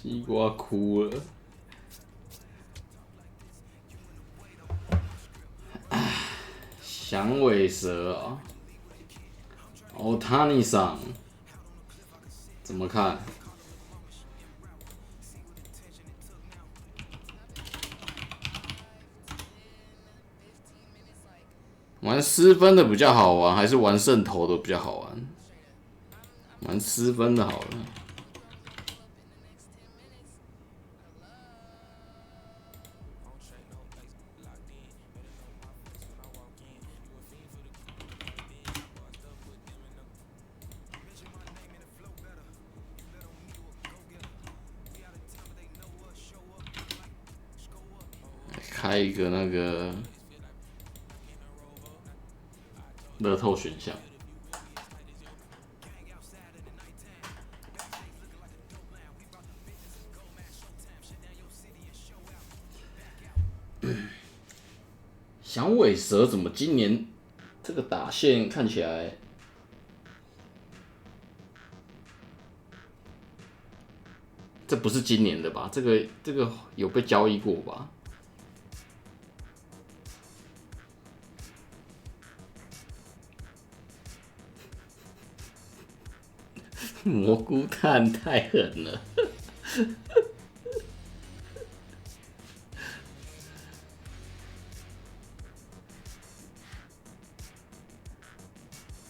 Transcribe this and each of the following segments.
西瓜哭了。响尾蛇啊，欧塔尼桑怎么看？玩失分的比较好玩，还是玩胜投的比较好玩？玩失分的好了。开一个那个乐透选项。响尾蛇怎么今年这个打线看起来？这不是今年的吧？这个有被交易过吧？蘑菇炭太狠了。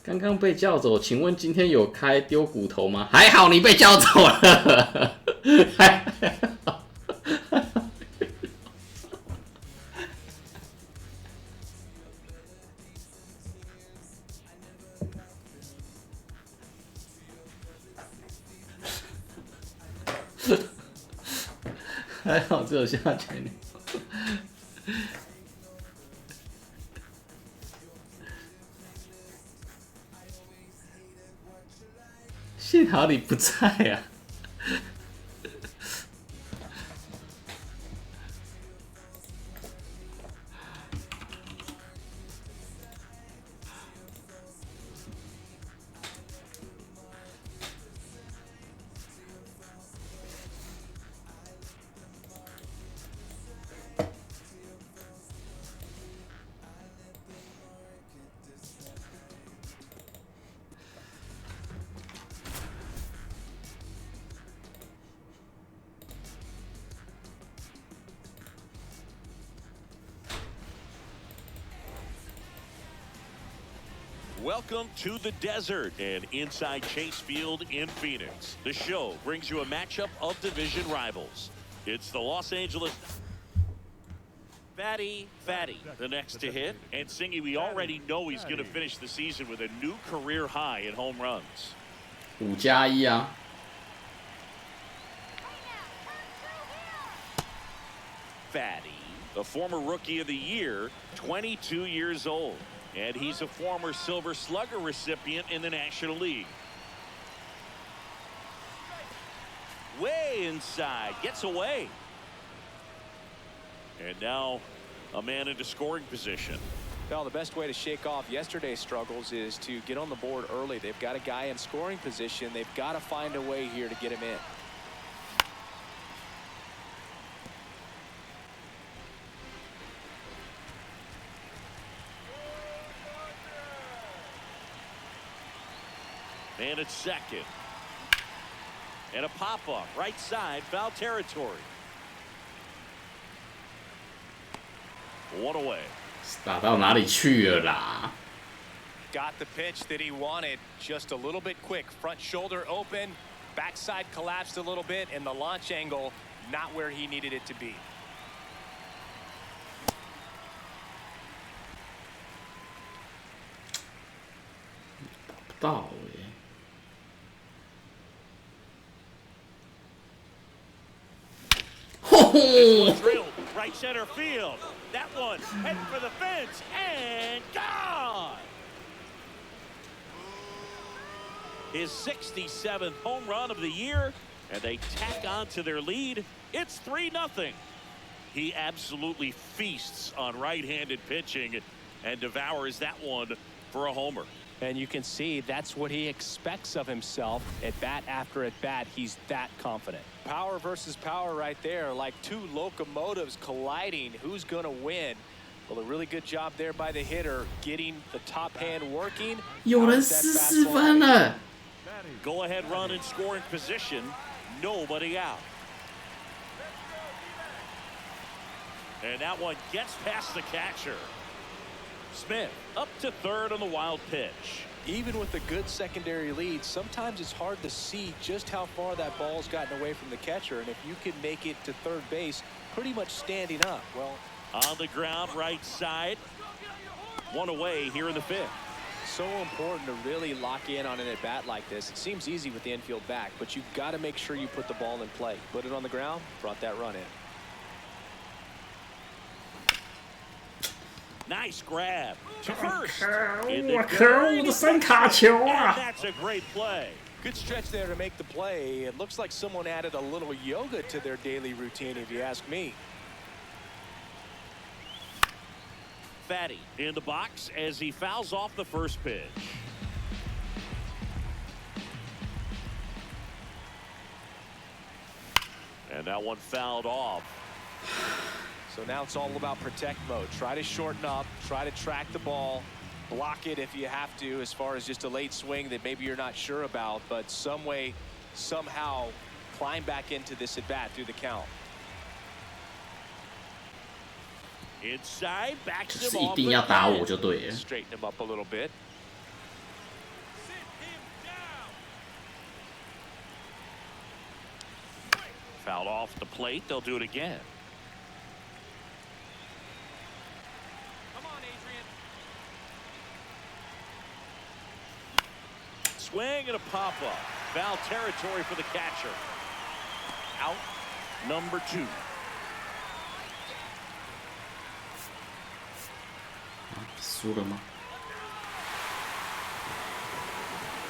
刚刚被叫走，请问今天有开丢骨头吗？还好你被叫走了，还好。还好只有下全年。幸好你不在啊！Welcome to the desert and inside Chase Field in Phoenix. The show brings you a matchup of division rivals. It's the Los Angeles Fatty, the next to hit. And Singy, we already know he's going to finish the season with a new career high in home runs. 5+1啊。Fatty, a former rookie of the year, 22 years old. And he's a former Silver Slugger recipient in the National League. Way inside, gets away. And now a man into scoring position. Well, the best way to shake off yesterday's struggles is to get on the board early. They've got a guy in scoring position. They've got to find a way here to get him in. And it's second. And a pop-up, right side, foul territory. 1 away. 打到哪里去了啦？ Got the pitch that he wanted, just a little bit quick. Front shoulder open, backside collapsed a little bit, and the launch angle not where he needed it to be. 打不到耶。Drilled right center field. That one heading for the fence and gone. His 67th home run of the year, and they tack on to their lead. It's 3-0. He absolutely feasts on right-handed pitching and devours that one for a homer. And you can see that's what he expects of himself at bat after at bat. He's that confident. Power versus power right there, like two locomotives colliding. Who's going to win? Well, a really good job there by the hitter, getting the top hand working. 有人44分了。 Go ahead run in scoring position. Nobody out. And that one gets past the catcher. Smith up to third on the wild pitch. Even with a good secondary lead, sometimes it's hard to see just how far that ball's gotten away from the catcher. And if you can make it to third base pretty much standing up, well, on the ground, right side. One away here in the fifth. So important to really lock in on an at bat like this. It seems easy with the infield back, but you've got to make sure you put the ball in play. Put it on the ground, brought that run in. Nice grab to first. 我靠！我的声卡球 And 啊！ that's a great play. Good stretch there to make the play. It looks like someone added a little yoga to their daily routine, if you ask me. Fatty in the box as he fouls off the first pitch. And that one fouled off. So now it's all about protect mode. Try to shorten up, try to track the ball, block it if you have to, as far as just a late swing that maybe you're not sure about, but some way, somehow climb back into this at bat through the count. Inside, backs 就是 him 一 off 定要打我 again. 就对了。 Straighten him up a little bit. Fouled off the plate. They'll do it again. Come on, Adrian. Swing and a pop-up. Foul territory for the catcher. Out number 2.输了吗？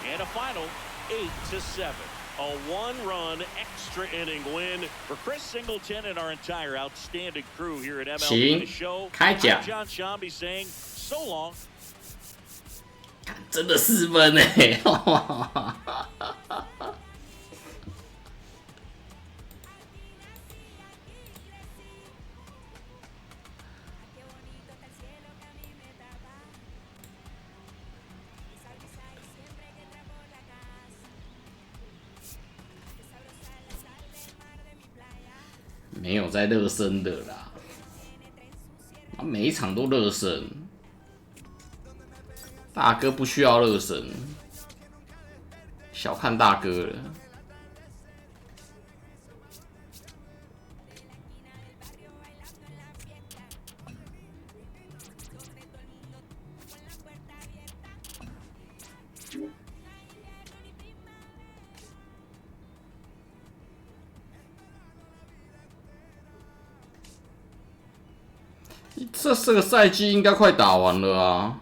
And a final 8-7. A one-run extra inning win for Chris Singleton and our entire outstanding crew here at MLB The Show. 开讲 I'm John Shambi saying so long. 真的4分哎！没有在热身的啦，每一场都热身。大哥不需要热身，小看大哥了。这个赛季应该快打完了啊，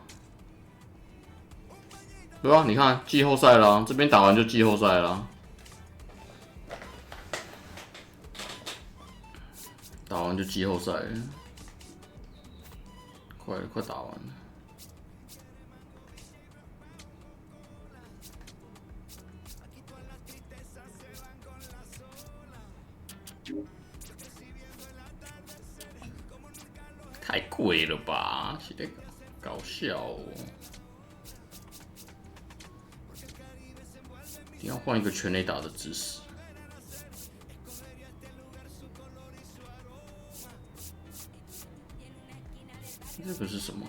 对吧？你看季后赛啦，这边打完就季后赛啦，打完就季后赛了，快打完了。太贵了吧，是在搞笑哦！一定要换一个全垒打的姿势。这个是什么？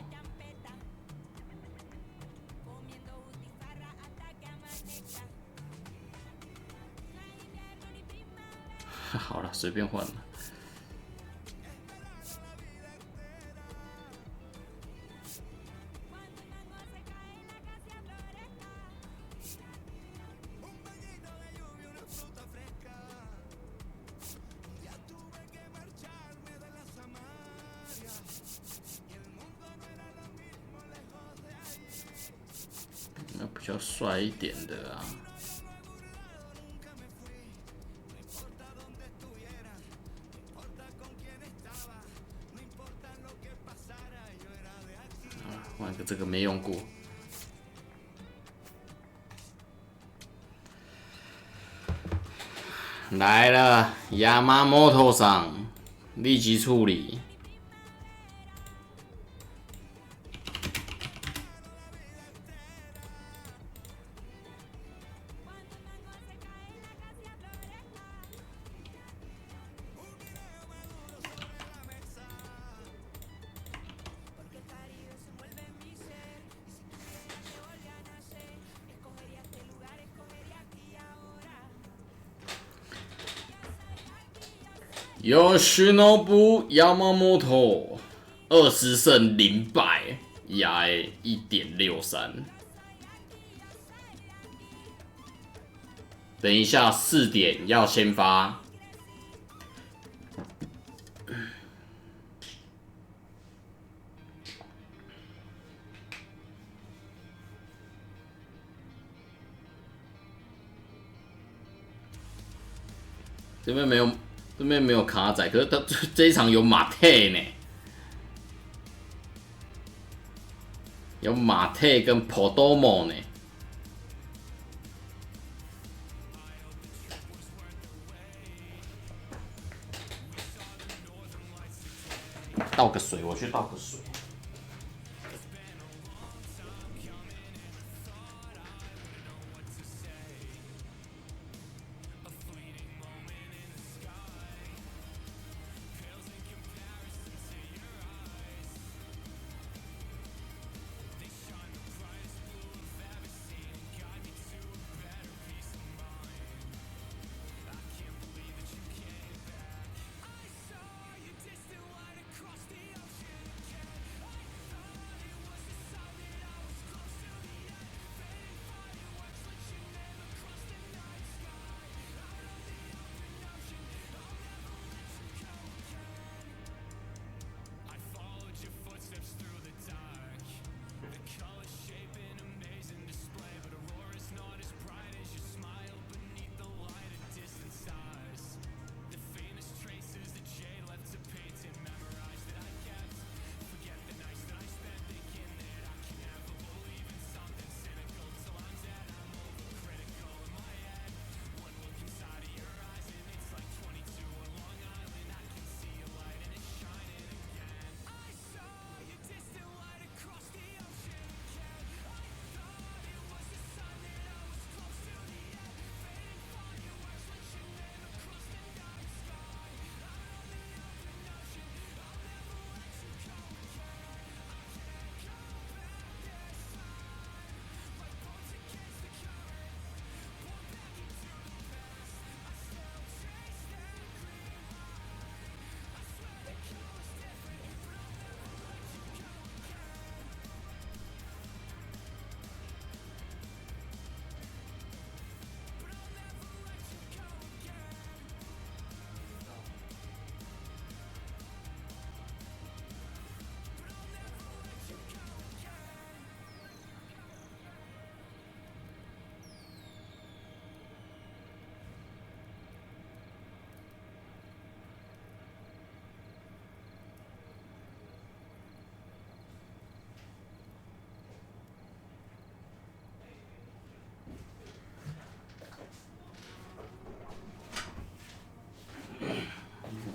好了，随便换了。那比较帅一点的啊。换个这个没用过。来了，亚麻摩托上立即处理。Yoshinobu Yamamoto 20胜0败，压 1.63。等一下4点要先发。这边没有卡仔，可是他这一场有马特呢，有马特跟 Podomo 呢。倒个水，我去倒个水。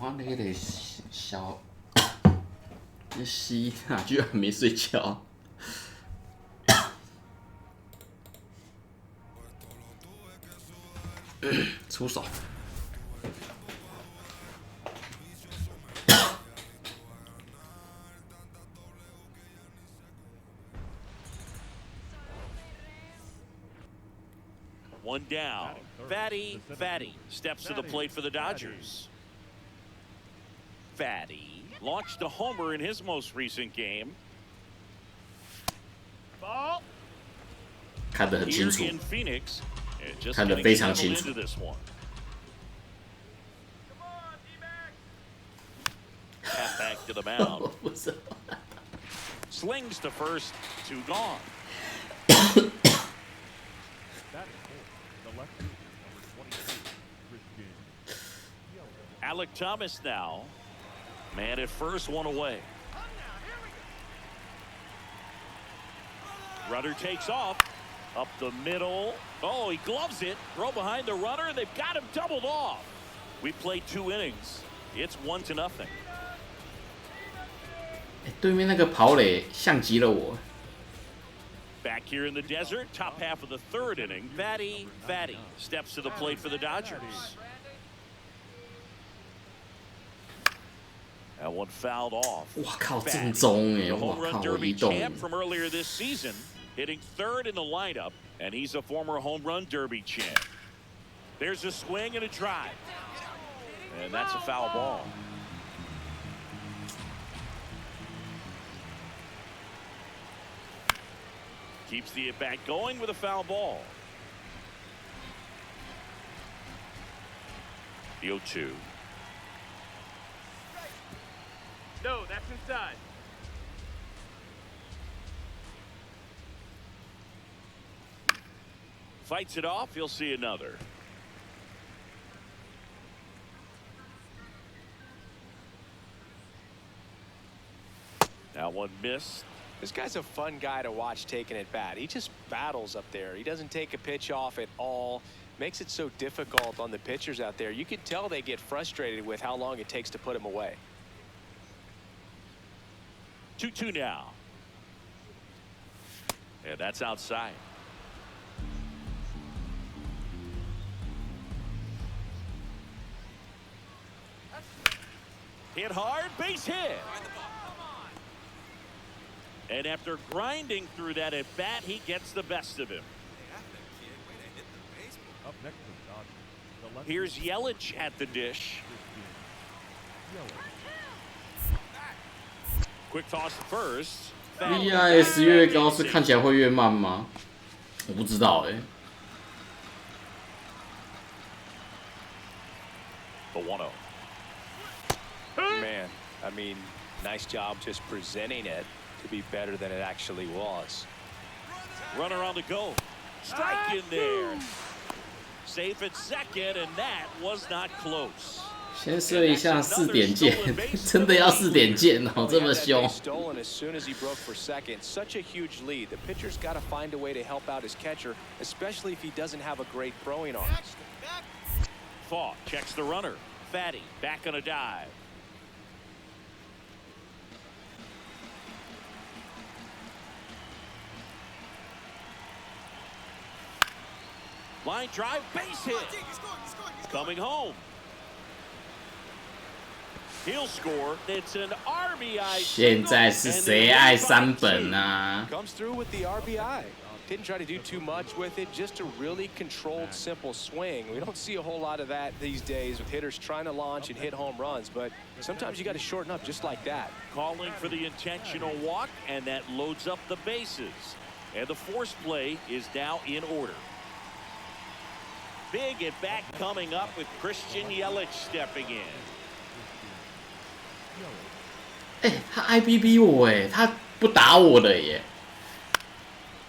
我那个小，那西啊，居然没睡觉。出手。One down. Fatty steps to the plate for the Dodgers. Fatty launched a homer in his most recent game. 看得很清楚 Here in Phoenix, just 看得 getting 非常 settled 清楚 into this one. Pat back to the mound. 不是 Slings to first, 2 gone. Alec Thomas now. Man at first, 1 away. Rudder takes off. Up the middle. Oh, he gloves it. Throw behind the runner, and they've got him doubled off. We played 2 innings. It's 1-0. 对面那个跑垒像极了我。 Back here in the desert, top half of the 3rd inning. Fatty steps to the plate for the Dodgers. That one fouled off. 哇靠，正中哎！ The 哇 home 靠， run 我移 derby 动。 champ from earlier this season, hitting 3rd in the lineup, and he's a former home run derby champ. There's a swing and a drive, and that's a foul ball. Keeps the at-bat going with a foul ball. The 0-2. No, that's inside. Fights it off. He'll see another. That one missed. This guy's a fun guy to watch taking at bat. He just battles up there. He doesn't take a pitch off at all. Makes it so difficult on the pitchers out there. You can tell they get frustrated with how long it takes to put him away. 2-2 now. And that's outside. Hit hard, base hit. And after grinding through that at bat, he gets the best of him. Here's Yelich at the dish. Quick toss to first. VIS 越高是看起来会越慢吗？我不知道哎。 The 1-0. Man, I mean, nice job just presenting it to be better than it actually was. Runner on the go. Strike in there. Safe at second, and that was not close. 先射一下4点键，真的要4点键哦，这么凶。 Stolen as soon as he broke for second. Such a huge lead. The pitcher's got to find a way to help out his catcher, especially if he doesn't have a great throwing arm. Faw checks the runner. Fatty back on a dive. Line drive, base hit. Coming home. He'll score. It's an RBI. 现在是谁爱3本啊？ Comes through with the RBI. Didn't try to do too much with it, just a really controlled, simple swing. We don't see a whole lot of that these days with hitters trying to launch and hit home runs, but sometimes you got to shorten up just like that. Calling for the intentional walk, and that loads up the bases. And the force play is now in order. Big at bat coming up with Christian Yelich stepping in. 哎，他 IBB 我哎，他不打我的耶。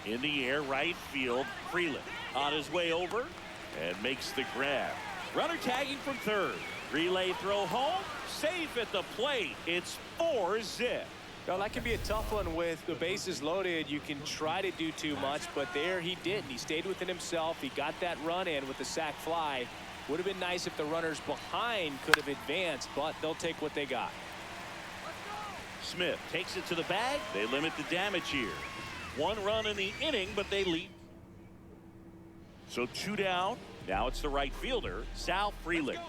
In the air, right field, Freeland on his way over and makes the grab. Runner tagging from third. Relay throw home, safe at the plate. It's 4-zip. Now, that can be a tough one with the bases loaded. You can try to do too much, but there he didn't. He stayed within himself. He got that run in with the sac fly. Would have been nice if the runners behind could have advanced, but they'll take what they got. Smith takes it to the bag. They limit the damage here. 1 run in the inning, but they lead. So 2 down. Now it's the right fielder, Sal Freeland.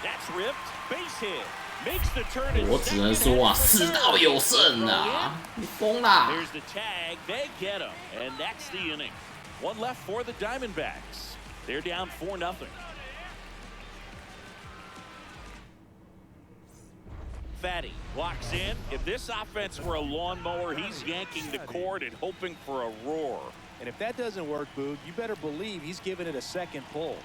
That's ripped. Base hit. Makes the turn. 我只能说啊，世道有胜啊！你疯啦！ There's the tag. They get him, and that's the inning. 1 left for the Diamondbacks. They're down 4-0. Fatty walks in. If this offense were a lawnmower, he's yanking the cord and hoping for a roar. And if that doesn't work, Boog, you better believe he's giving it a second pull.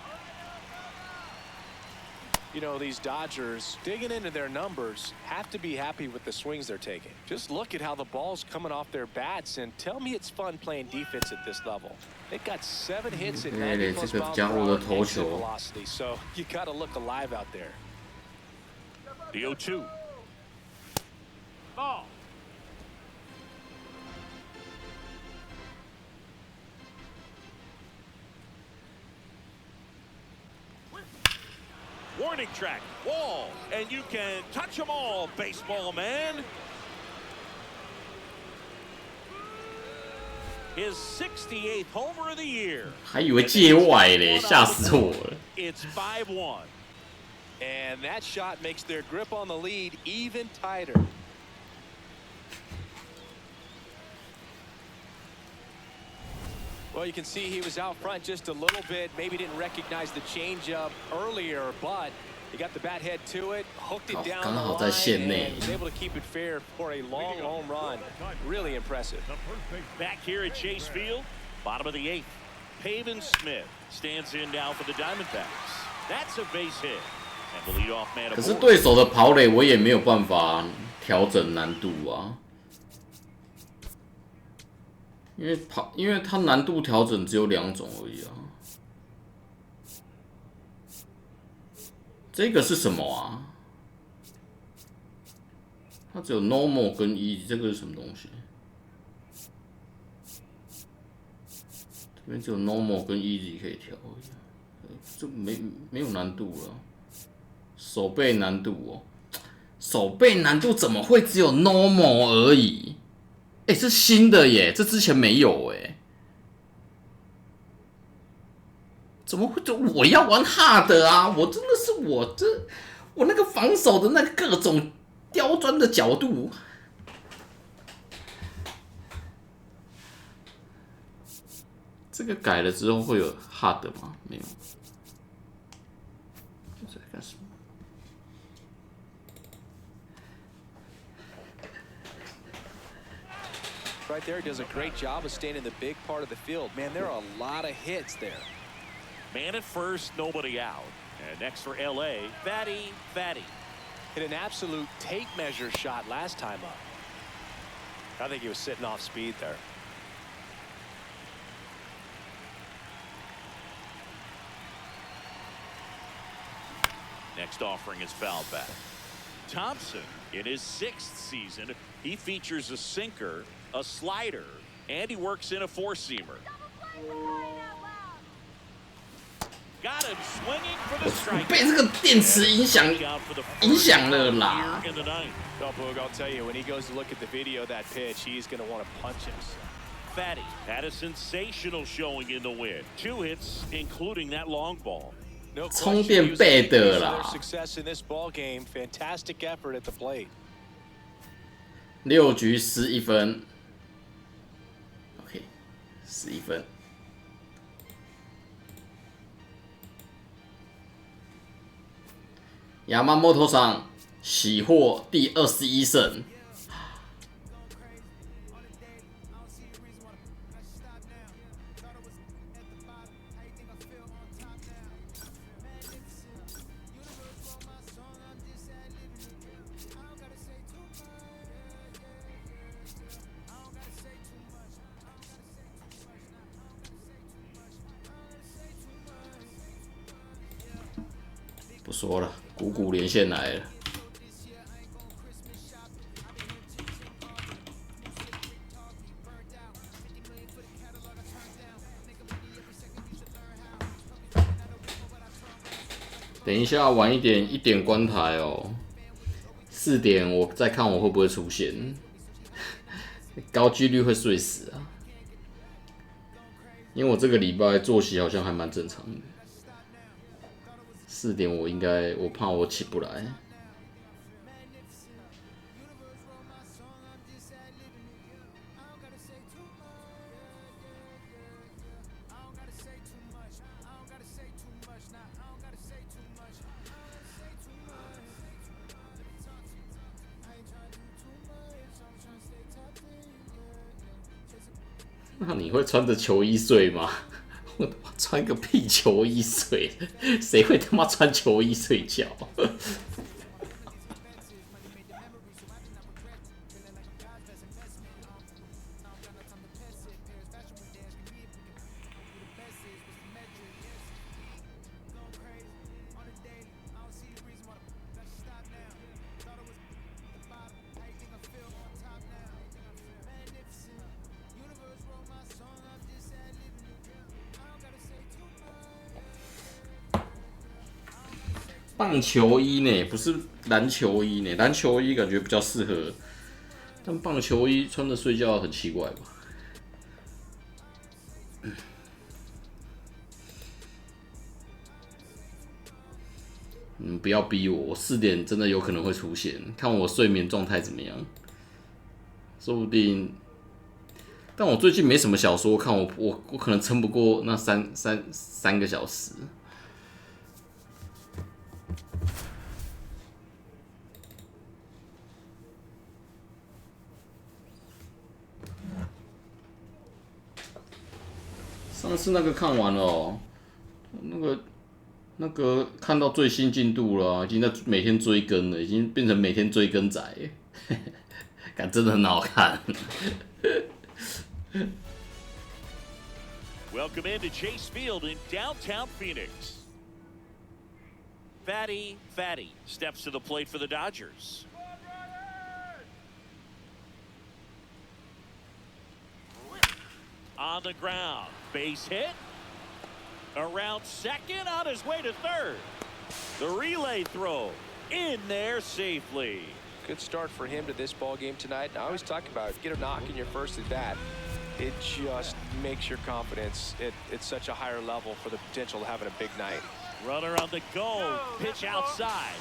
You know, these Dodgers, digging into their numbers, have to be happy with the swings they're taking. Just look at how the ball's coming off their bats, and tell me it's fun playing defense at this level. They've got 7 hits at 90 plus miles per hour exit velocity, so you got to look alive out there. The 0-2. Ball. Warning track, wall, and you can touch them all, baseball man. His 68th homer of the year. 还以为界外嘞，吓死我了。It's 5-1. And that shot makes their grip on the lead even tighter. Well, you can see he was out front just a little bit. Maybe didn't recognize the changeup earlier, but he got the bat head to it, hooked it down the line, and was able to keep it fair for a long home run. Really impressive. Back here at Chase Field, bottom of the 8th. Pavin Smith stands in now for the Diamondbacks. That's a base hit. And the leadoff man. 可是对手的跑垒我也没有办法调整难度啊，因为它难度调整只有2种而已啊。这个是什么啊？它只有 normal 跟 easy， 这个是什么东西？这边只有 normal 跟 easy 可以调而已，这没有难度了。手背难度哦，手背难度怎么会只有 normal 而已？哎，是新的耶，这之前没有哎。怎么会？我要玩 hard 啊！我真的是我那个防守的那个各种刁钻的角度。这个改了之后会有 hard 吗？没有。这在干什么？ Right there, does a great job of staying in the big part of the field. Man, there are a lot of hits there. Man at first, nobody out. And next for LA, Fatty. Hit an absolute tape measure shot last time up. I think he was sitting off speed there. Next offering is fouled back. Thompson, in his 6th season, he features a sinker, a slider, and he works in a 4-seamer. Got him swinging for the strike. 被这个电池影响了啦。 Well, Boog, I'll tell you, when he goes to look at the video of that pitch, he's going to want to punch himself. Fatty had a sensational showing in the win. 2 hits, including that long ball. No 充电背的啦。 Success in this ball game. Fantastic effort at the plate. 6局11分 ，OK， 11分。亚麻摩托上喜获第21胜。不说了，股股连线来了。等一下晚一点1点关台哦，4点我再看我会不会出现，高几率会睡死啊，因为我这个礼拜作息好像还蛮正常的。4点我怕我起不来。那你会穿着球衣睡吗？我他妈穿个屁球衣睡，谁会他妈穿球衣睡觉？棒球衣呢，不是篮球衣呢。篮球衣感觉比较适合，但棒球衣穿着睡觉很奇怪吧？不要逼我，我4点真的有可能会出现，看我睡眠状态怎么样，说不定。但我最近没什么小说看，我可能撑不过那三个小时。上次那个看完了哦，那个看到最新进度了啊，已经在每天追更了，已经变成每天追更仔，感真的很好看。Welcome into Chase Field in downtown Phoenix. Fatty steps to the plate for the Dodgers. On the ground, base hit. Around second, on his way to third. The relay throw in there safely. Good start for him to this ball game tonight. I always talk about get a knock in your first at bat. It just makes your confidence at such a higher level for the potential of having a big night. Runner on the go, pitch outside.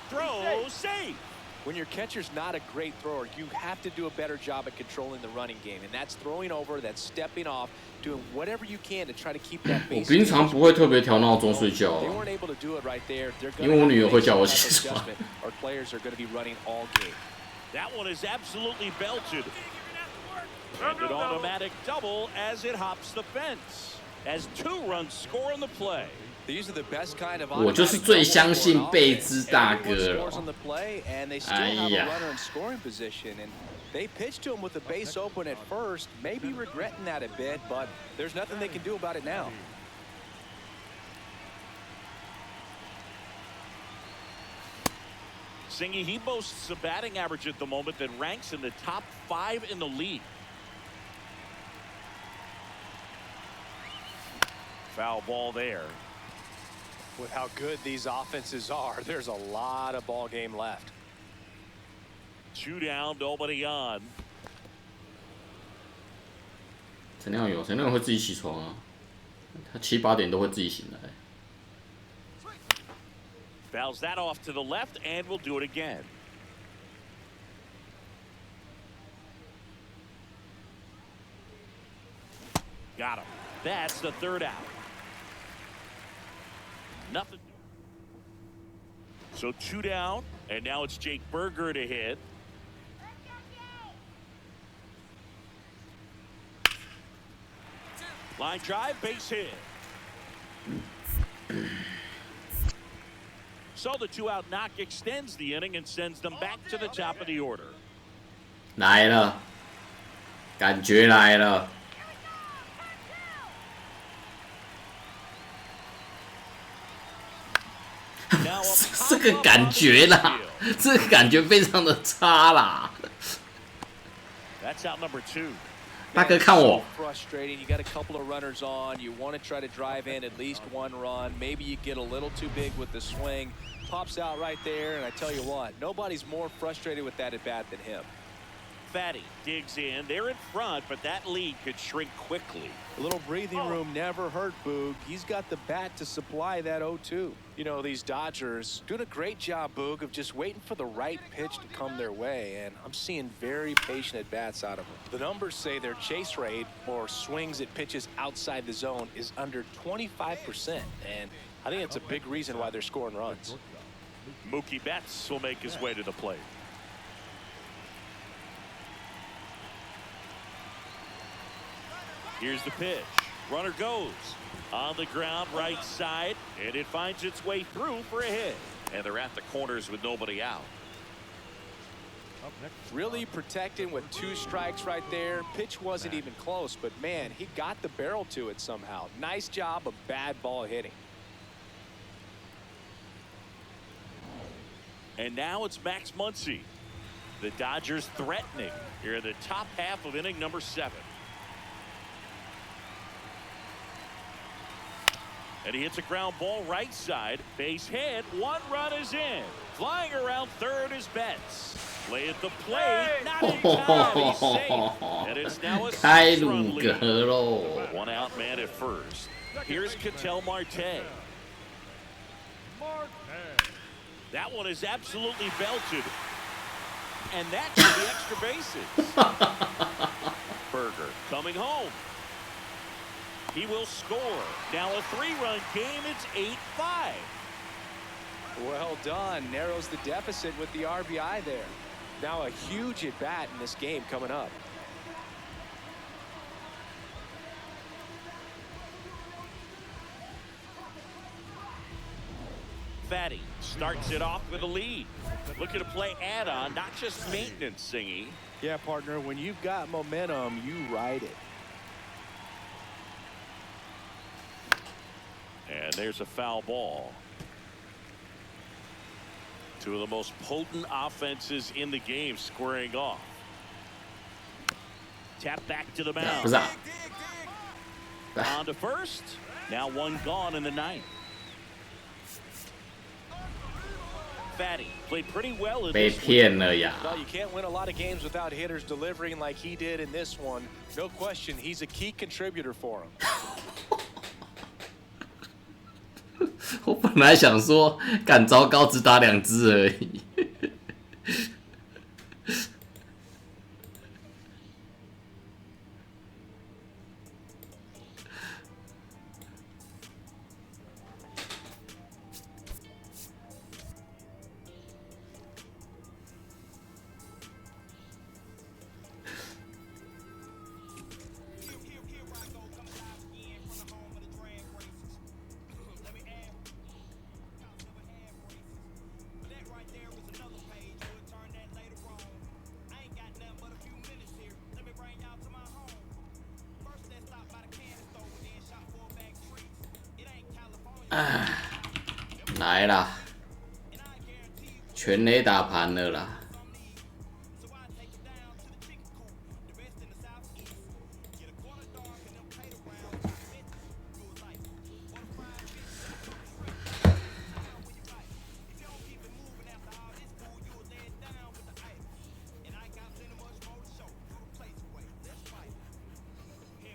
Throw safe. When your catcher's not a great thrower, you have to do a better job at controlling the running game, and that's throwing over, that's stepping off, doing whatever you can to try to keep that base. 我平常不会特别调闹钟睡觉啊， They weren't able to do it right there. They're 因为我女儿会叫我起 adjustment. 床。 Our players are going to be running all game. That one is absolutely belted. And an automatic double as it hops the fence. As 2 runs score on the play. These are the best kind of 我就是最相信贝兹大哥了。 哎呀， They pitched to him with the base open at first, maybe regretting that a bit, but there's nothing they can do about it now. Singy, he boasts a batting average at the moment that ranks in the top 5 in the league. Foul ball there. With how good these offenses are, there's a lot of ball game left. 2 down, nobody on. 陈亮会自己起床啊，他7、8点都会自己醒来。 Fouls that off to the left, and we'll do it again. Got him. That's the 3rd out. Nothing. So 2 down, and now it's Jake Berger to hit. Line drive, base hit. So the 2-out knock extends the inning and sends them back to the top of the order. 来了，感觉来了。这个感觉啦，这个感觉非常的差啦。That's out number 2. 大哥看我。 Frustrating. You got a couple of runners on. You want to try to drive in at least 1 run. Maybe you get a little too big with the swing. Pops out right there, and I tell you what, nobody's more frustrated with that at bat than him. Fatty digs in. They're in front, but that lead could shrink quickly. A little breathing room never hurt Boog. He's got the bat to supply that 0-2. You know, these Dodgers doing a great job, Boog, of just waiting for the right pitch to come their way, and I'm seeing very patient at-bats out of them. The numbers say their chase rate, or swings at pitches outside the zone, is under 25%, and I think it's a big reason why they're scoring runs. Mookie Betts will make his way to the plate. Here's the pitch. Runner goes. On the ground, right side, and it finds its way through for a hit. And they're at the corners with nobody out. Really protecting with 2 strikes right there. Pitch wasn't even close, but man, he got the barrel to it somehow. Nice job of bad ball hitting. And now it's Max Muncy. The Dodgers threatening here in the top half of inning number 7. And he hits a ground ball right side. Base hit. 1 run is in. Flying around third is Betts. Play at the plate. Not in time. He's safe. And it's now a 6-run lead. 1 out man at first. Here's Ketel Marte. That one is absolutely belted. And that's the extra bases. Berger coming home. He will score. Now a 3-run game. It's 8-5. Well done. Narrows the deficit with the RBI there. Now a huge at bat in this game coming up. Fatty starts it off with a lead. Looking to play add-on, not just maintenance, Singy. Yeah, partner, when you've got momentum, you ride it. And there's a foul ball. 2 of the most potent offenses in the game squaring off. Tap back to the mound. On to first. Now 1 gone in the 9th. Fatty played pretty well in this one. Well, you can't win a lot of games without hitters delivering like he did in this one. No question, he's a key contributor for him. 我本来想说，干糟糕，只打2支而已。来啦，全垒打盘了啦！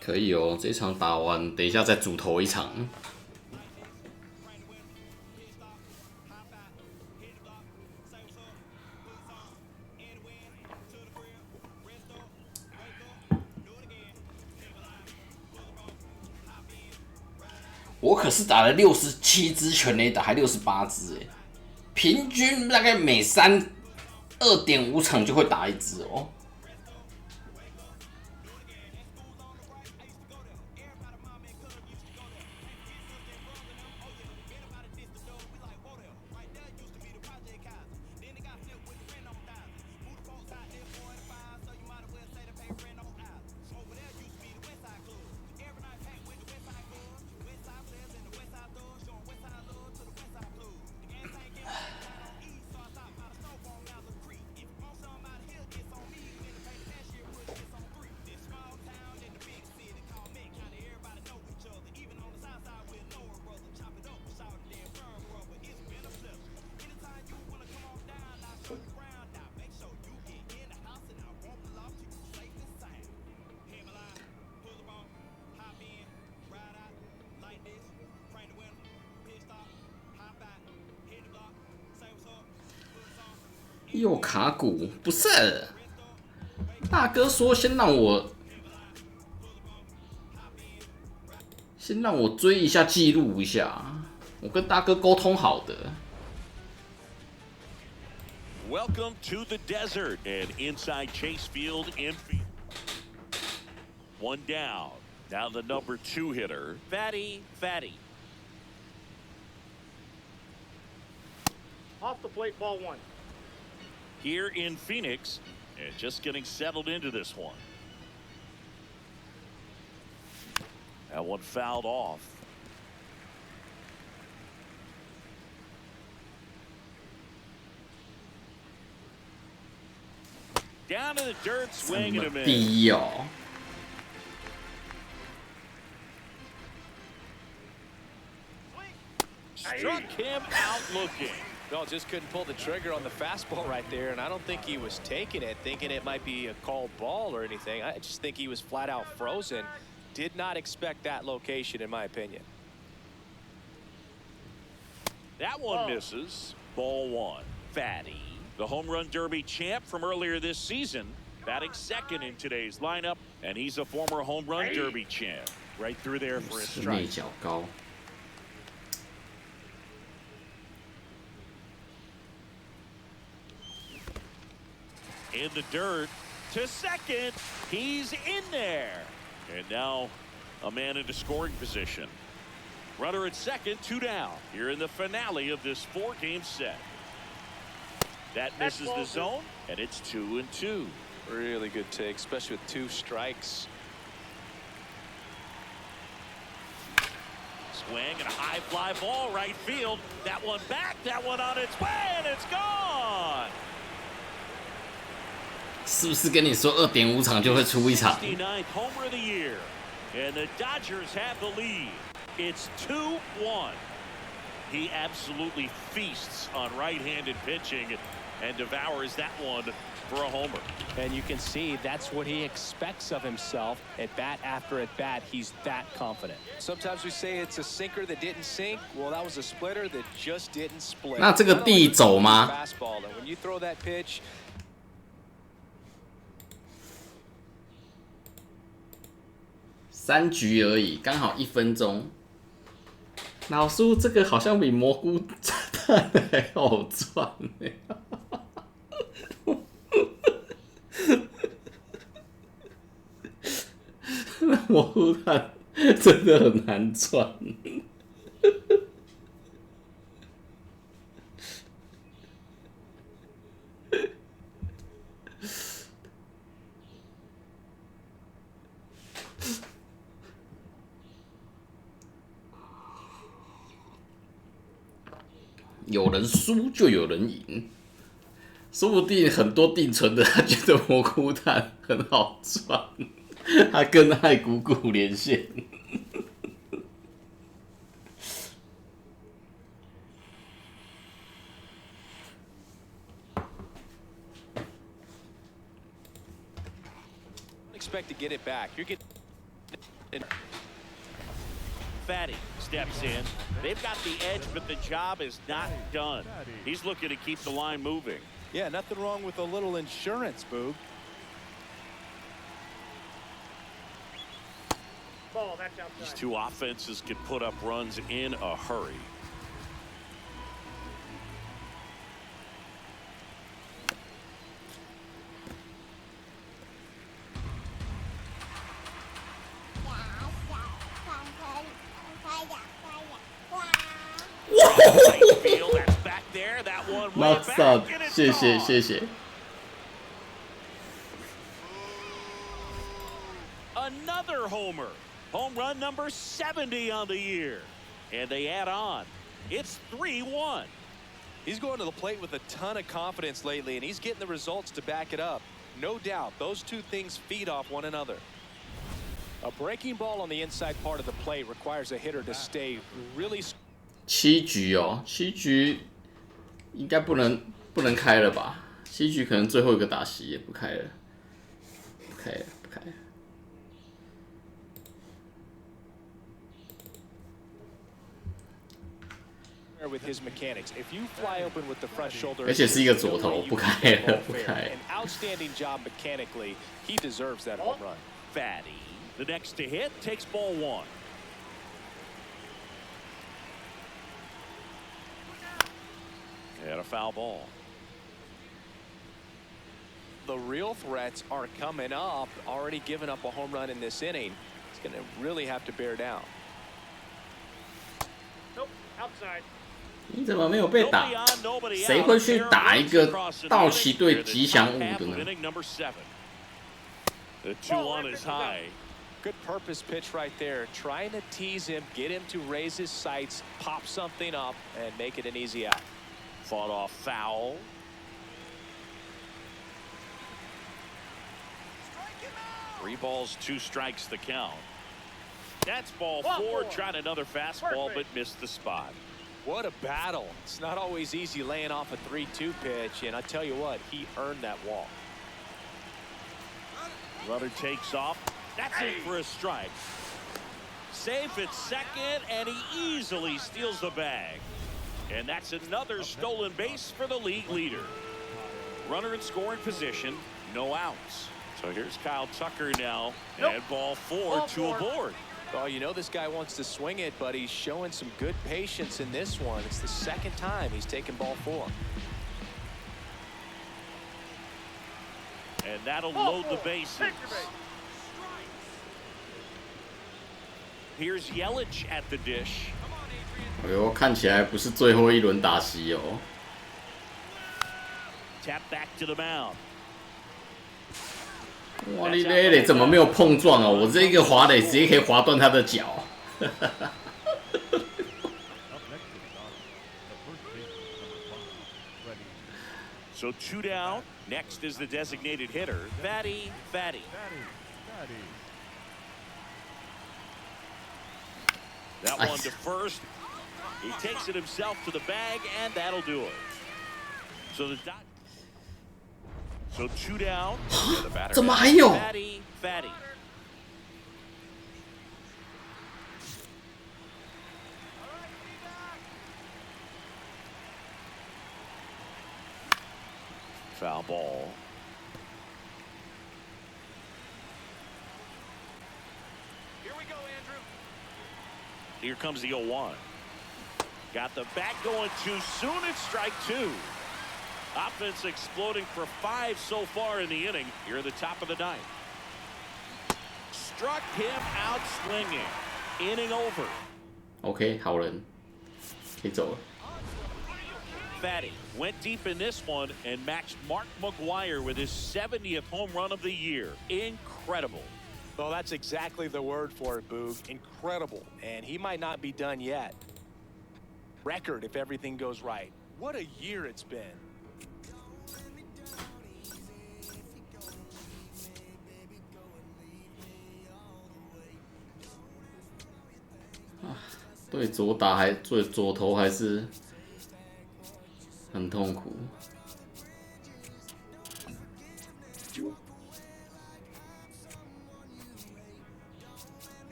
可以哦，这场打完，等一下再主投一场。我可是打了67支全垒打，还68支哎，平均大概每2.5场就会打1支哦。又卡鼓，不是？大哥说先让我追一下记录一下，我跟大哥沟通好的。Welcome to the desert and inside Chase Field in. 1 down. Now the number 2 hitter, Fatty. Off the plate, ball 1. Here in Phoenix, and just getting settled into this one. That one fouled off. Down in the dirt, swinging him in. 低哦。struck him out looking. No, just couldn't pull the trigger on the fastball right there, and I don't think he was taking it, thinking it might be a called ball or anything. I just think he was flat out frozen. Did not expect that location, in my opinion. That one misses. Ball one. Fatty, the home run derby champ from earlier this season, batting second in today's lineup, and he's a former home run derby champ. Right through there for a 内 strike. 角高。 In the dirt to second. He's in there. And now a man into scoring position. Runner at second, 2 down. Here in the finale of this 4-game set. That misses the zone, and it's 2-2. Really good take, especially with 2 strikes. Swing and a high fly ball right field. That one back, that one on its way, and it's gone. 是不是跟你说2.5场就会出一场？ 69th homer of the year, and the Dodgers have the lead. It's 2-1. He absolutely feasts on right-handed pitching and devours that one for a homer. And you can see that's what he expects of himself at bat after at bat. He's that confident. Sometimes we say it's a sinker that didn't sink. Well, that was a splitter that just didn't split. 那这个地走吗？ Fastball, and when you throw that pitch. 3局而已，刚好1分钟。老叔，这个好像比蘑菇蛋还好赚呢。那蘑菇蛋真的很难赚。有人输就有人赢，说不定很多定存的他觉得蘑菇蛋很好赚，他跟爱股股连线。Expect to get it back. You're getting. Fatty steps in. They've got the edge, but the job is not done. He's looking to keep the line moving. Yeah, nothing wrong with a little insurance, Boog. Ball, that's outside. These two offenses can put up runs in a hurry. Right field, that's back there. That one way Max back, out， and it's 谢谢 gone. 谢谢。 Another homer. Home run number 70 on the year. And they add on. It's 3-1. He's going to the plate with a ton of confidence lately, and he's getting the results to back it up. No doubt, those two things feed off one another. A breaking ball on the inside part of the plate requires a hitter to stay really. 7局哦，7局应该不能开了吧？7局可能最后一个打席也不开了，不开了。 With his mechanics, if you fly open with the front shoulder, 而且是一个左投，不开了，不开。 An outstanding job mechanically. He deserves that home run. Fatty, the next to hit, takes ball one. And a foul ball. The real threats are coming up. Already given up a home run in this inning. He's going to really have to bear down. Nope, outside. 你怎么没有被打？谁会去打一个道奇队吉祥物的呢？ The 2-1 is high. Good purpose pitch right there. Trying to tease him, get him to raise his sights, pop something up, and make it an easy out. Fought off foul. Three balls, 2 strikes the count. That's ball 4. Tried another fastball, but missed the spot. What a battle. It's not always easy laying off a 3-2 pitch, and I tell you what, he earned that walk. Runner takes off. That's it for a strike. Safe at second, and he easily steals the bag. And that's another stolen base for the league leader. Runner in scoring position, no outs. So here's Kyle Tucker now, and ball 4 to aboard. Oh, you know this guy wants to swing it, but he's showing some good patience in this one. It's the second time he's taken ball 4. And that'll load the bases. Here's Yelich at the dish. 哎呦，看起来不是最后一轮打席哦。Tap back to the mound. 哇，你垒垒怎么没有碰撞啊？我这个滑垒直接可以滑断他的脚。So 2 down. Next is the designated hitter, Fatty. That one to first. He takes it himself to the bag, and that'll do it. So the dot. So 2 down. 怎么还有？ Fatty. Foul ball. Here we go, Andrew. Here comes the 0-1. Got the bat going too soon. It's strike 2. Offense exploding for 5 so far in the inning. Here at the top of the 9th. Struck him out swinging. Inning over. OK， 好人，可以走了。 Fatty went deep in this one and matched Mark McGwire with his 70th home run of the year. Incredible. Well, that's exactly the word for it, Boog. Incredible. And he might not be done yet. Record if everything goes right. What a year it's been. Ah, 对左打还对左投还是很痛苦。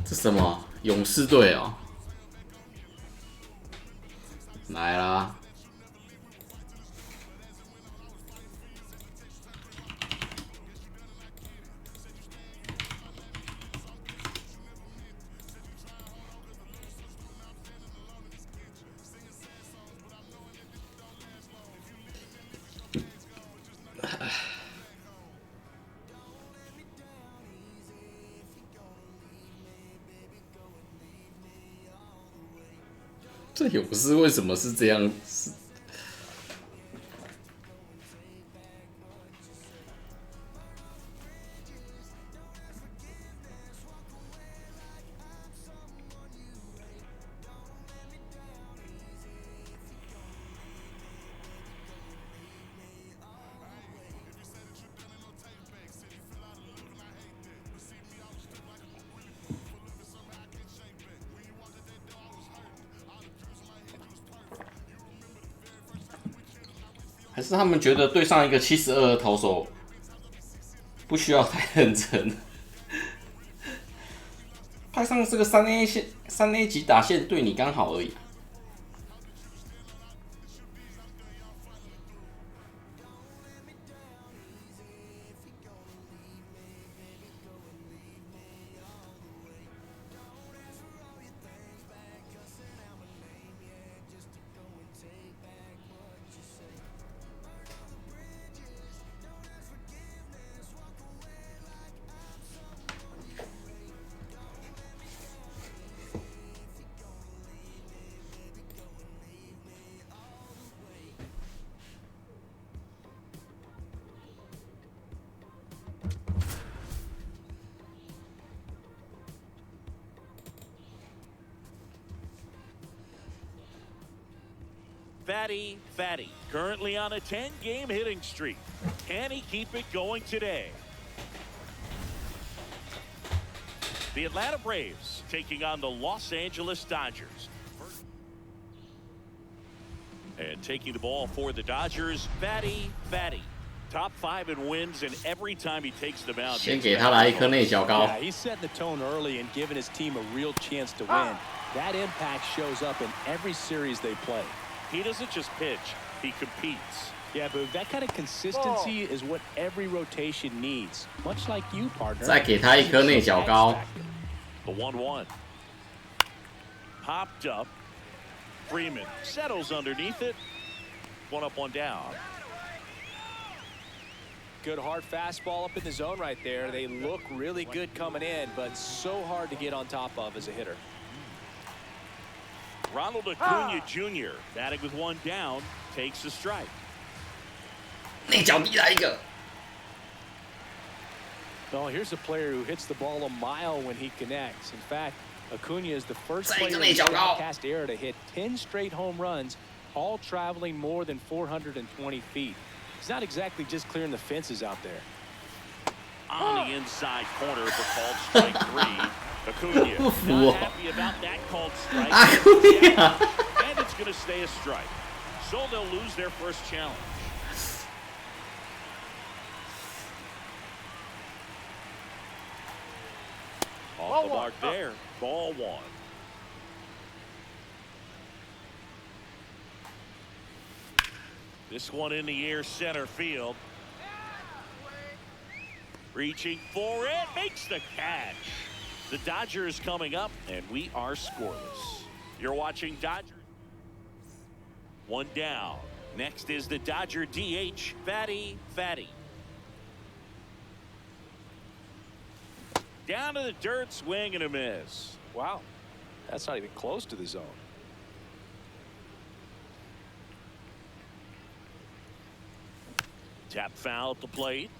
这什么？勇士队哦，来啦！这勇士为什么是这样？还是他们觉得对上一个72的投手不需要太认真，派上这个3A 级打线对你刚好而已。Fatty, currently on a 10-game hitting streak. Can he keep it going today? The Atlanta Braves taking on the Los Angeles Dodgers. And taking the ball for the Dodgers, Fatty. Top 5 in wins, and every time he takes the mound. 先给他来一颗内角高。 Yeah, he's setting the tone early and giving his team a real chance to win. That impact shows up in every series they play. He doesn't just pitch, he competes. Yeah, but that kind of consistency is what every rotation needs. Much like you, partner. 再给他一颗内角高。 The 1-1. Popped up. Freeman settles underneath it. 1 up, 1 down. Good hard fastball up in the zone right there. They look really good coming in, but so hard to get on top of as a hitter. Ronald Acuna Jr. batting with 1 down, takes a strike. 内角逼来一个。 Oh, here's a player who hits the ball a mile when he connects. In fact, Acuna is the first 再一 player 个 in 内角高。 Statcast era to hit 10 straight home runs, all traveling more than 420 feet. He's not exactly just clearing the fences out there. On the inside corner for called strike 3. Acuna not happy about that called strike. And it's going to stay a strike. So they'll lose their first challenge. Off the mark there. Ball 1. This one in the air, center field. Reaching for it, makes the catch. The Dodgers coming up, and we are scoreless. You're watching Dodgers. 1 down. Next is the Dodger DH, Fatty. Down to the dirt, swing and a miss. Wow, that's not even close to the zone. Tap foul at the plate.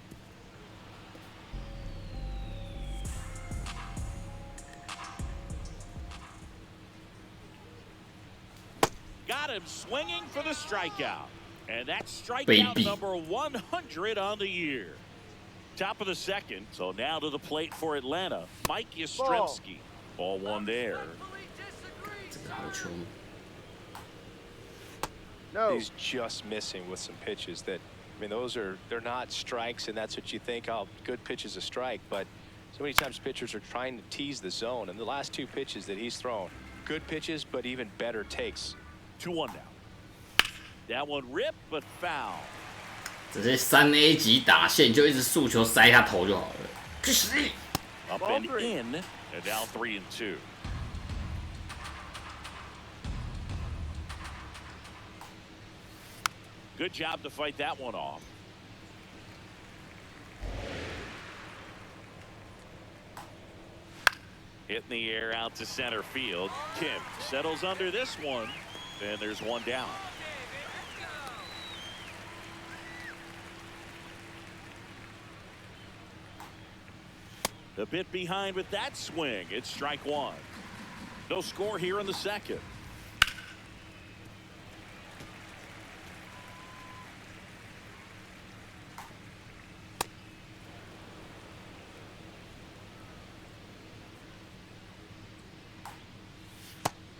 Got him swinging for the strikeout. And that's strikeout number 100 on the year. Top of the second. So now to the plate for Atlanta. Mike Yastrzemski. Ball 1 there. 这个好球。 No. He's just missing with some pitches that, I mean, they're not strikes, and that's what you think, oh, good pitch is a strike, but so many times pitchers are trying to tease the zone, and the last 2 pitches that he's thrown, good pitches, but even better takes. 2-1 now. That one ripped, but foul. 直接3A 级打线就一直速球塞他头就好了。去死！ Up and in, and now 3-2. Good job to fight that one off. Hit in the air out to center field. Kim settles under this one, and there's 1 down. A bit behind with that swing. It's strike 1. No score here in the second.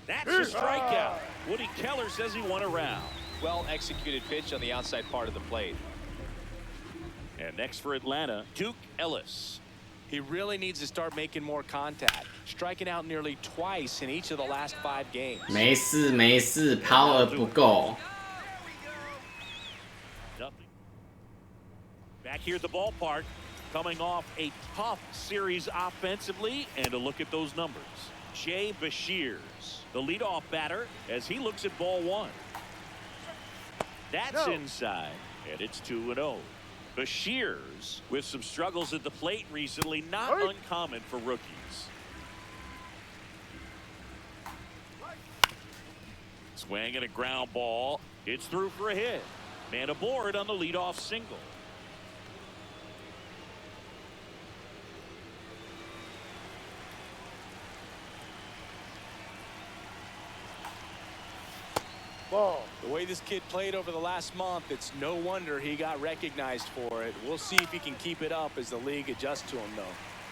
That's a strikeout. Woody Keller says he won a round. Well executed pitch on the outside part of the plate. And next for Atlanta, Duke Ellis. He really needs to start making more contact, striking out nearly twice in each of the last 5 games. 没事 ，power 不够。 Nothing. Back here at the ballpark, coming off a tough series offensively, and a look at those numbers. Jay Bashirs, the leadoff batter, as he looks at ball 1. That's inside, and it's 2-0. Bashirs with some struggles at the plate recently, not uncommon for rookies. Swing and a ground ball. It's through for a hit. Man aboard on the leadoff single. Ball. The way this kid played over the last month, it's no wonder he got recognized for it. We'll see if he can keep it up as the league adjusts to him, though.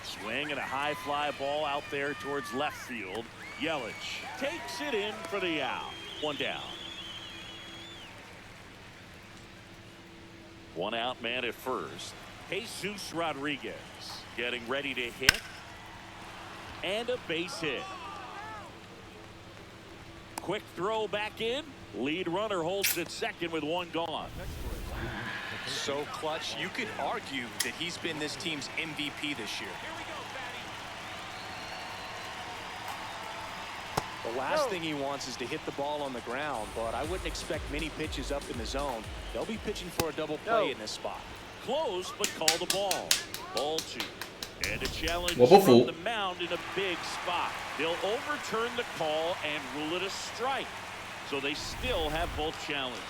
Swing and a high fly ball out there towards left field. Yelich takes it in for the out. One down. One out man at first. Jesus Rodriguez getting ready to hit. And a base hit. Quick throw back in. Lead runner holds at second with one gone. So clutch, you could argue that he's been this team's MVP this year. The last thing he wants is to hit the ball on the ground, but I wouldn't expect many pitches up in the zone. They'll be pitching for a double play in this spot. Close, but call the ball. Ball two. And a challenge Well, from the mound in a big spot. They'll overturn the call and rule it a strike. So they still have both challenges.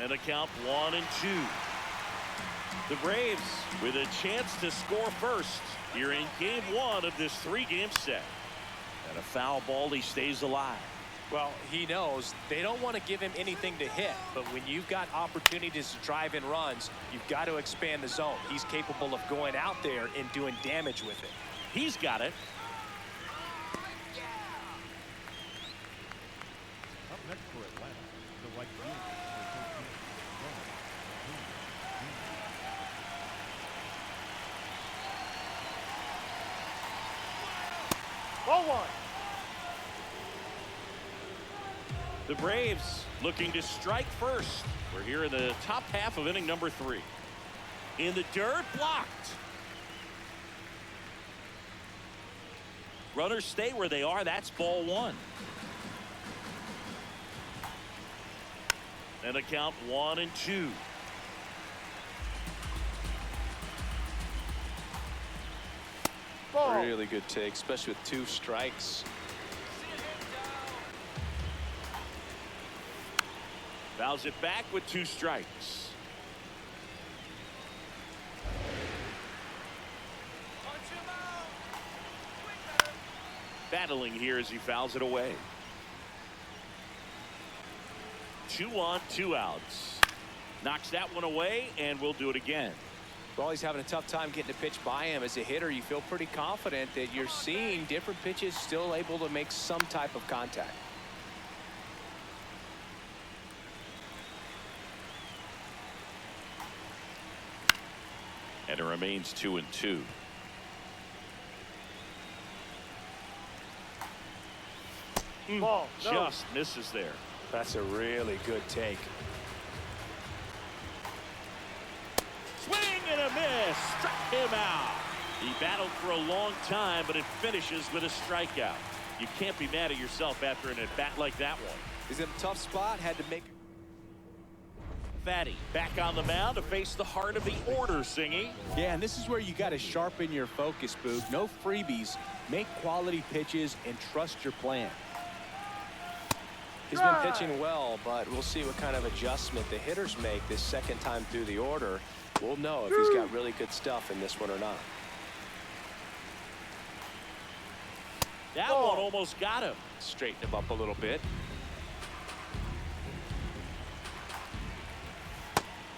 And a count 1-2. The Braves with a chance to score first here in game 1 of this 3-game set. And a foul ball, he stays alive. Well, he knows they don't want to give him anything to hit, but when you've got opportunities to drive in runs, you've got to expand the zone. He's capable of going out there and doing damage with it. He's got it. Up next for Atlanta, the right fielder, Ball one. The Braves looking to strike first. We're here in the top half of inning number 3. In the dirt, blocked. Runners stay where they are. That's ball 1. And a count 1-2. Ball. Really good take, especially with 2 strikes. Fouls it back with 2 strikes. Battling here as he fouls it away. 2 on, 2 outs. Knocks that one away, and we'll do it again. Well, he's having a tough time getting a pitch by him. As a hitter, you feel pretty confident that you're seeing different pitches still able to make some type of contact. And it remains 2-2. Ball. No. Just misses there. That's a really good take. Swing and a miss. Struck him out. He battled for a long time, but it finishes with a strikeout. You can't be mad at yourself after an at-bat like that one. He's in a tough spot, had to make. Fatty back on the mound to face the heart of the order, Singy. Yeah, and this is where you got to sharpen your focus, Boog. No freebies. Make quality pitches and trust your plan. He's been pitching well, but we'll see what kind of adjustment the hitters make this second time through the order. We'll know if he's got really good stuff in this one or not. That one almost got him. Straighten him up a little bit.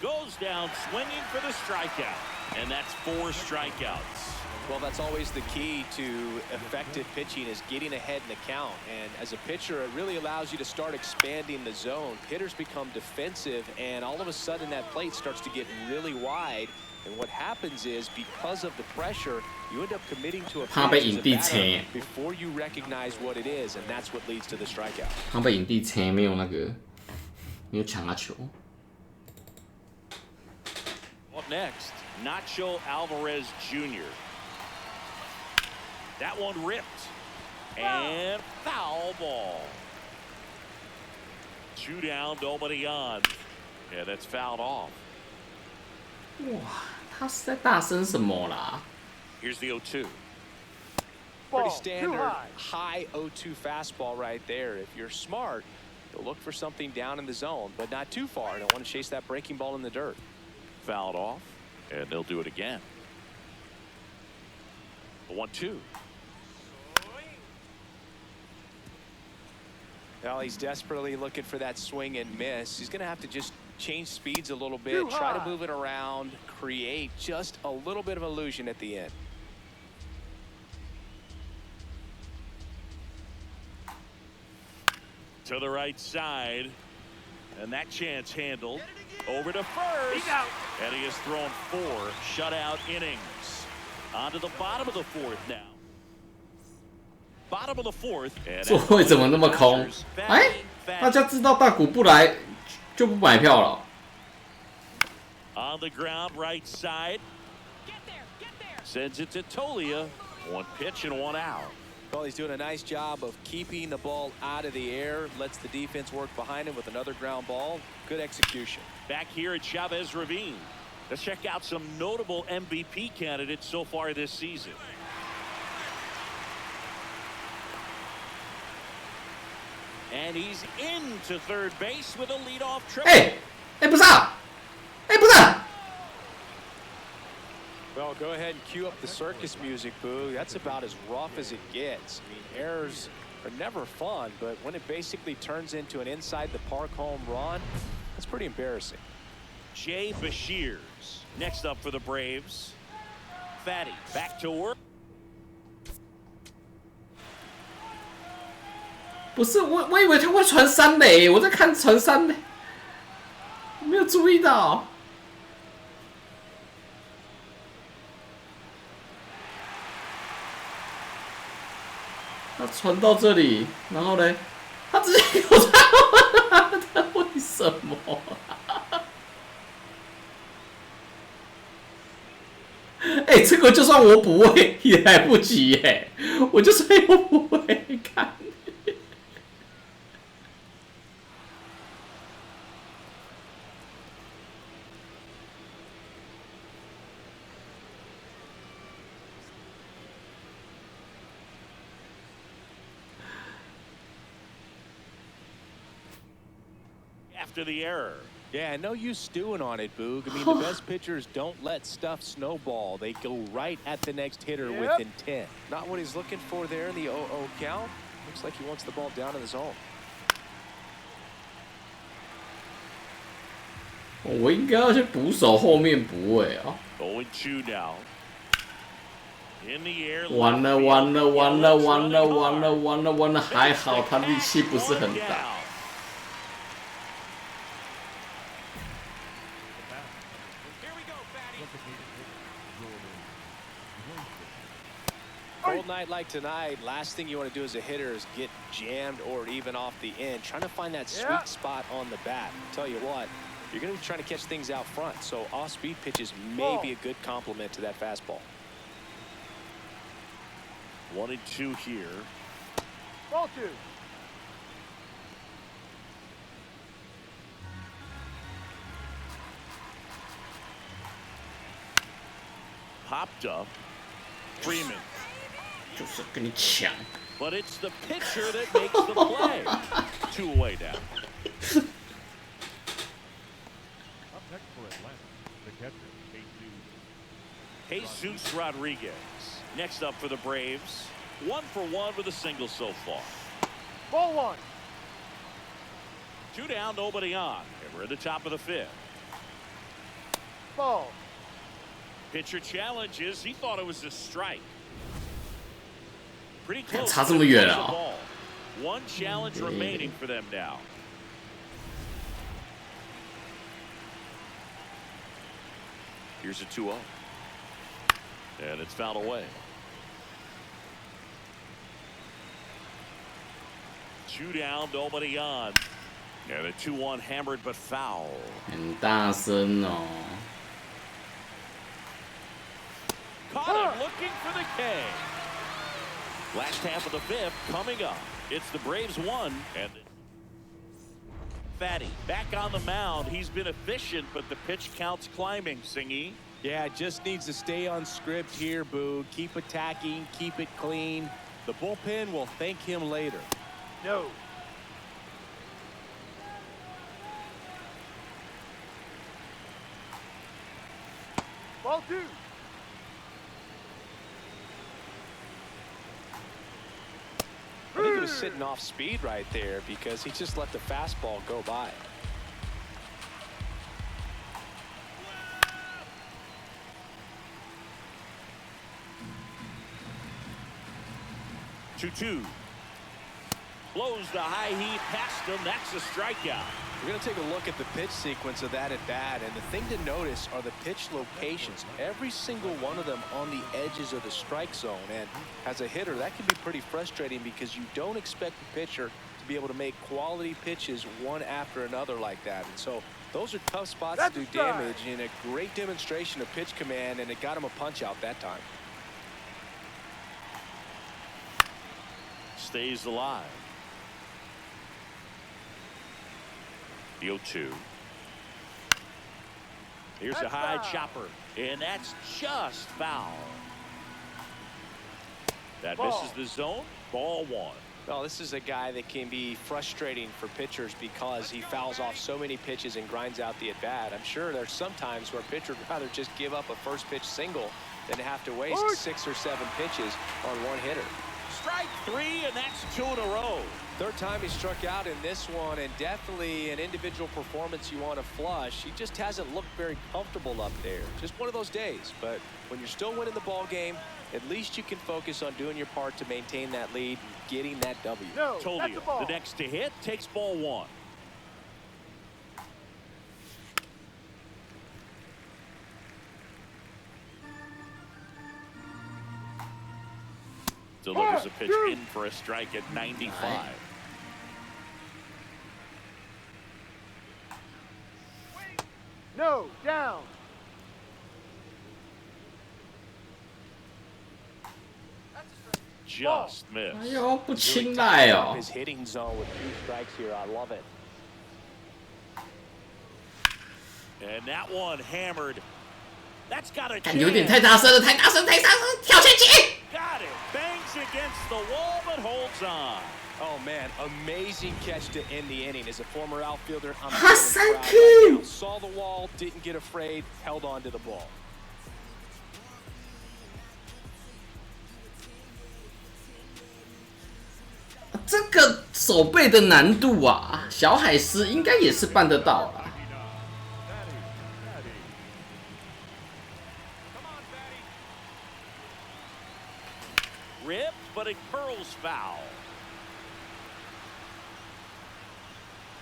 Goes down swinging for the strikeout. And that's 4 strikeouts. Well, that's always the key to effective pitching, is getting ahead in the count. And as a pitcher, it really allows you to start expanding the zone. Hitters become defensive, and all of a sudden that plate starts to get really wide. And what happens is, because of the pressure, you end up committing to a pitch as a batter before you recognize what it is, and that's what leads to the strikeout. 他被影帝切，没有那个，没有抢他球。 Up next, Nacho Alvarez Jr. That one ripped. And foul ball. 2 down, nobody on. Yeah, that's fouled off. 哇，他是在大声什么啦？ Here's the 0-2. Pretty standard high 0-2 fastball right there. If you're smart, you'll look for something down in the zone, but not too far. Don't want to chase that breaking ball in the dirt. Fouled off, and they'll do it again. The 1-2. Well, he's desperately looking for that swing and miss. He's going to have to just change speeds a little bit, try to move it around, create just a little bit of illusion at the end. To the right side, and that chance handled over to first, and he has thrown 4 shutout innings. On to the bottom of the 4th now. Bottom of the 4th. 座位怎么那么空？哎，大家知道大谷不来就不买票了。On the ground, right side. Sends it to Tolia. 1 pitch and 1 out. Well, he's doing a nice job of keeping the ball out of the air, lets the defense work behind him with another ground ball. Good execution. Back here at Chavez Ravine. Let's check out some notable MVP candidates so far this season. And he's into third base with a leadoff triple. 哎，不是啊，哎，不是啊。Well, go ahead and cue up the circus music, Boo. That's about as rough as it gets. I mean, errors are never fun, but when it basically turns into an inside-the-park home run, that's pretty embarrassing. Jay Bashirs next up for the Braves. Fatty back to work. 不是我以为他会传3垒，我在看传3垒，没有注意到。他传到这里，然后呢，他直接给我传，他为什么？哎，这个就算我补位也来不及哎，我就是没有补位看。After the error. Yeah, no use stewing on it, Boog. I mean, the best pitchers don't let stuff snowball. They go right at the next hitter with intent. Not what he's looking for there in the 0-0 count. Looks like he wants the ball down in the zone. 我应该要去捕手后面补位啊。0-2 now. In the air. 完了完了完了完了完了完了完了，还好他力气不是很大。Cold night like tonight, last thing you want to do as a hitter is get jammed or even off the end. Trying to find that sweet spot on the bat. Tell you what, you're going to be trying to catch things out front, so off-speed pitches may be a good complement to that fastball. 1-2 here. Ball 2. Popped up. Freeman. 就是跟你抢。But it's the pitcher that makes the play. 2 away now. Up next for Atlanta, the catcher, Jesus Rodriguez. Next up for the Braves. 1 for 1 with a single so far. Ball 1. 2 down, nobody on. And we're at the top of the 5th. Ball. Pitcher challenges. He thought it was a strike. Pretty close. 差这么远啊！ One challenge remaining for them now. Here's a 2-0. And it's fouled away. 2 down, nobody on. And a 2-1 hammered but foul. 很大声哦。 Caught him looking for the K. Last half of the 5th coming up. It's the Braves 1 and Fatty back on the mound. He's been efficient, but the pitch count's climbing. Singy. Yeah, just needs to stay on script here, Boo. Keep attacking, keep it clean. The bullpen will thank him later. No. Ball 2. I think it was was sitting off speed right there because he just let the fastball go by. Two. Blows the high heat past him. That's a strikeout. We're going to take a look at the pitch sequence of that at bat, and the thing to notice are the pitch locations. Every single one of them on the edges of the strike zone, and as a hitter, that can be pretty frustrating because you don't expect the pitcher to be able to make quality pitches one after another like that. And so those are tough spots to do damage, and a great demonstration of pitch command, and it got him a punch out that time. Stays alive. The 0-2. Here's a high chopper, and that's just foul. That misses the zone. Ball 1. Well, this is a guy that can be frustrating for pitchers because he fouls off so many pitches and grinds out the at-bat. I'm sure there's some times where a pitcher would rather just give up a first pitch single than to have to waste 6 or 7 pitches on one hitter. Strike 3, and that's 2 in a row. Third time he struck out in this one, and definitely an individual performance you want to flush. He just hasn't looked very comfortable up there. Just one of those days. But when you're still winning the ball game, at least you can focus on doing your part to maintain that lead and getting that W. No, that's a Tolia, ball. the next to hit, takes ball 1. Delivers a pitch in for a strike at 95. No, down. Just missed. 哎呦，不青睐哦。 His hitting zone with 2 strikes here. I love it. And that one hammered. That's got a 看有点 chance. 太大声了，太大声，跳前去。 Got it. Bangs against the wall, but holds on. Oh, man, amazing catch to end the inning. As a former outfielder, I'm Hassan feeling proud King. right now. Saw the wall, didn't get afraid, held on to the ball. 这个手背的难度啊，小海狮应该也是办得到啦。 Ripped, but it curls foul.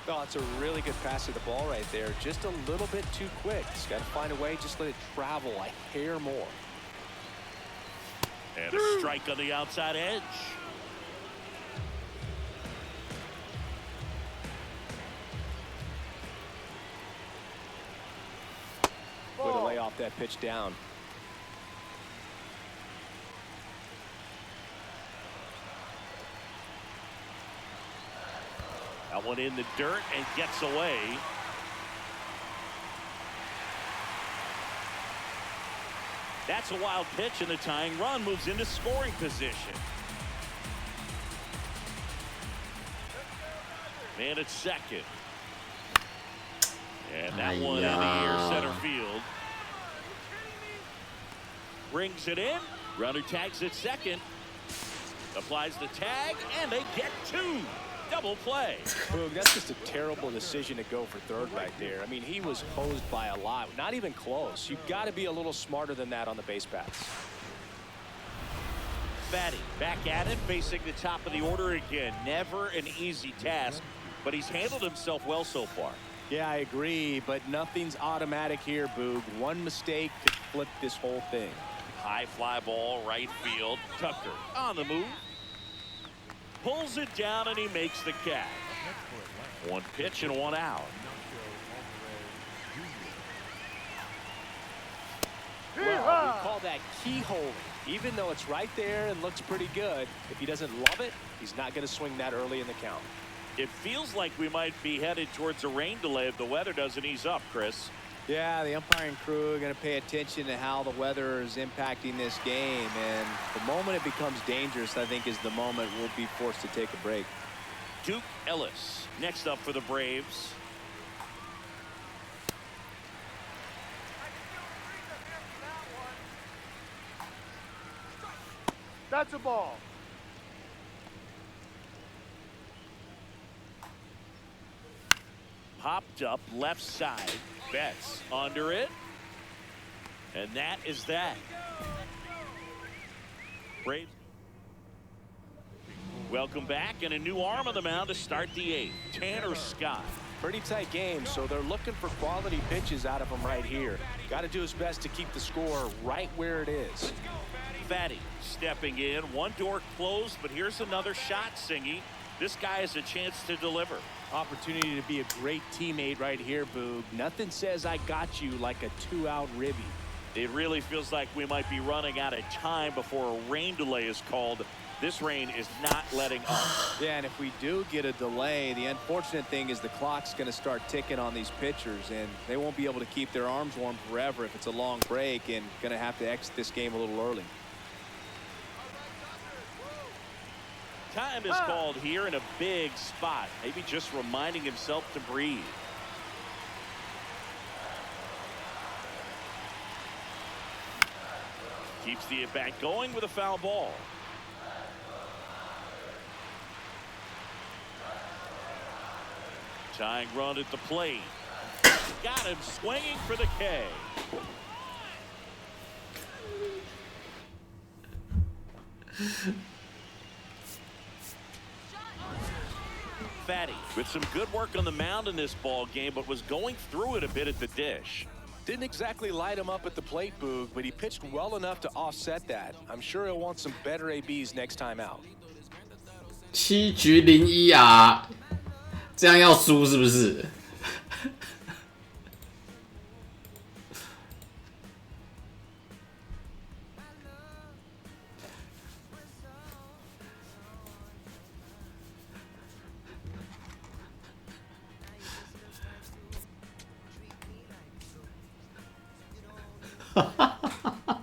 Oh, it's a really good pass to the ball right there. Just a little bit too quick. He's got to find a way, just let it travel a hair more. And a strike on the outside edge. Way to lay off that pitch down. That one in the dirt and gets away. That's a wild pitch, and the tying run moves into scoring position. Man at second. And that one in the air center field. Brings it in. Runner tags at second. Applies the tag, and they get 2. Double play. Boog, that's just a terrible decision to go for third right there. I mean, he was hosed by a lot. Not even close. You've got to be a little smarter than that on the base paths. Batty back at it, facing the top of the order again. Never an easy task, but he's handled himself well so far. Yeah, I agree, but nothing's automatic here, Boog. One mistake could flip this whole thing. High fly ball, right field. Tucker on the move. Pulls it down, and he makes the catch. 1 pitch and 1 out. Well, we call that keyholing. Even though it's right there and looks pretty good, if he doesn't love it, he's not going to swing that early in the count. It feels like we might be headed towards a rain delay if the weather doesn't ease up, Chris. Yeah, the umpiring crew are going to pay attention to how the weather is impacting this game. And the moment it becomes dangerous, I think, is the moment we'll be forced to take a break. Duke Ellis next up for the Braves. That's a ball. popped up left side. Betts under it. And that is that. Braves. Welcome back, and a new arm on the mound to start the 8th. Tanner Scott. Pretty tight game, so they're looking for quality pitches out of him right here. Got to do his best to keep the score right where it is. Fatty stepping in. One door closed, but here's another shot, Singy. This guy has a chance to deliver. Opportunity to be a great teammate right here, Boog. Nothing says I got you like a 2-out ribby. It really feels like we might be running out of time before a rain delay is called. This rain is not letting up. Yeah, and if we do get a delay, the unfortunate thing is the clock's going to start ticking on these pitchers, and they won't be able to keep their arms warm forever if it's a long break, and going to have to exit this game a little early. Time is called here in a big spot. Maybe just reminding himself to breathe. Keeps the at-bat going with a foul ball. Tying run at the plate. Got him swinging for the K. Fatty with some good work on the mound in this ball game, but was going through it a bit at the dish. Didn't exactly light him up at the plate, Boog, but he pitched well enough to offset that. I'm sure he'll want some better ABs next time out. 7局0-1啊，这样要输是不是？哈哈哈哈哈！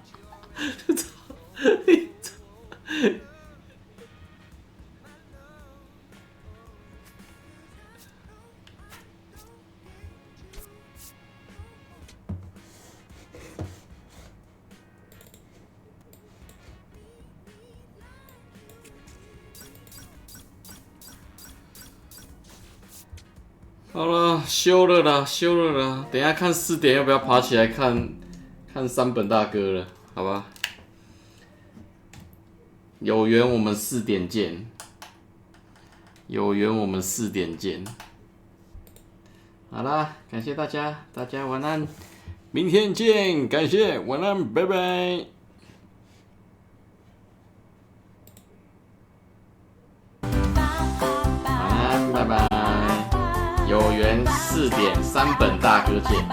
好了，休了啦，休了啦。等一下看4点要不要爬起来看3本大哥了，好吧？有缘我们4点见，有缘我们4点见。好啦，感谢大家，大家晚安，明天见，感谢，晚安，拜拜。晚安，拜拜。有缘4点3本大哥见。